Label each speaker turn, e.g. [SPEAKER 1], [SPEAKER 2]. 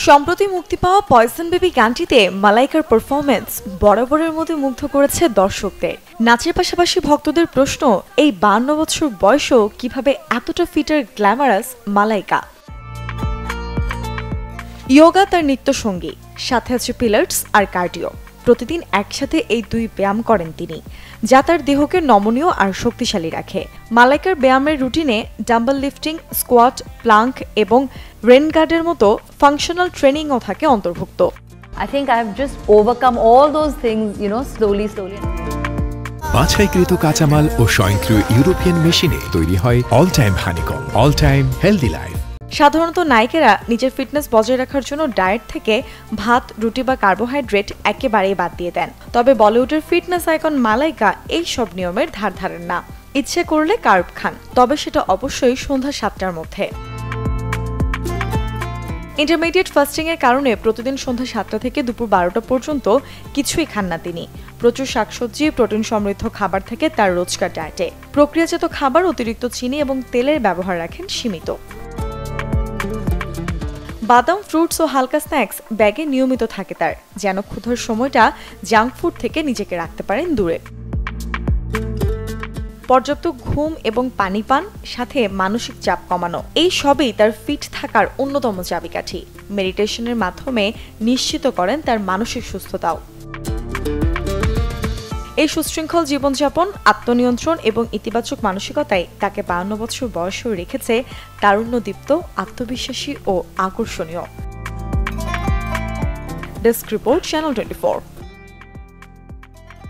[SPEAKER 1] সম্প্রতি মুক্তি পাওয়া পয়জন বেবি গানটিতে মালাইকার পারফরমেন্স বরাবরের মধ্যে মুগ্ধ করেছে দর্শকদের। নাচের পাশাপাশি ভক্তদের প্রশ্ন, এই 52 বছর বয়সেও কিভাবে এতটা ফিট আর গ্ল্যামারাস মালাইকা। ইয়োগা তার নিত্য সঙ্গী, সাথে আছে পিলার্স আর কার্ডিও। প্রতিদিন একসাথে এই দুই ব্যায়াম করেন তিনি, যা তার দেহকে নমনীয় আর শক্তিশালী রাখে। মালাইকার ব্যায়ামের রুটিনে ডাম্বল লিফটিং, স্কোয়াট, প্লাঙ্ক এবং রেন গার্ডের মতো ফাংশনাল ট্রেনিংও থাকে অন্তর্ভুক্ত।
[SPEAKER 2] I think I've just overcome all those things, slowly.
[SPEAKER 3] বাছাইকৃত কাঁচামাল ও স্বয়ংক্রিয় ইউরোপিয়ান মেশিনে তৈরি হয় all time honeycomb, all time healthy life.
[SPEAKER 1] সাধারণত নায়িকারা নিজের ফিটনেস বজায় রাখার জন্য ডায়েট থেকে ভাত, রুটি বা কার্বোহাইড্রেট একেবারেই বাদ দিয়ে দেন। তবে বলিউডের ফিটনেস আইকন মালাইকা এই সব নিয়মের ধার ধারেন না। ইচ্ছে করলে কার্ব খান, তবে সেটা অবশ্যই সন্ধ্যা 7টার মধ্যে। ইন্টারমিডিয়েট ফাস্টিং এর কারণে প্রতিদিন সন্ধ্যা 7টা থেকে দুপুর 12টা পর্যন্ত কিছুই খান না তিনি। প্রচুর শাকসবজি, প্রোটিন সমৃদ্ধ খাবার থেকে তার রোজকার ডায়েটে। প্রক্রিয়াজাত খাবার, অতিরিক্ত চিনি এবং তেলের ব্যবহার রাখেন সীমিত। বাদাম, ফ্রুটস ও হালকা স্ন্যাক্স ব্যাগে নিয়মিত থাকে তার, যেন ক্ষুধার সময়টা জাঙ্ক ফুড থেকে নিজেকে রাখতে পারেন দূরে। পর্যাপ্ত ঘুম এবং পানি পান, সাথে মানসিক চাপ কমানো, এই সবই তার ফিট থাকার অন্যতম চাবিকাঠি। মেডিটেশনের মাধ্যমে নিশ্চিত করেন তার মানসিক সুস্থতাও। এই সুশৃঙ্খল জীবনযাপন, আত্মনিয়ন্ত্রণ এবং ইতিবাচক মানসিকতায় তাকে 52 বছর বয়সেও রেখেছে তারুণ্যদীপ্ত, আত্মবিশ্বাসী ও আকর্ষণীয়। Desk report, channel 24।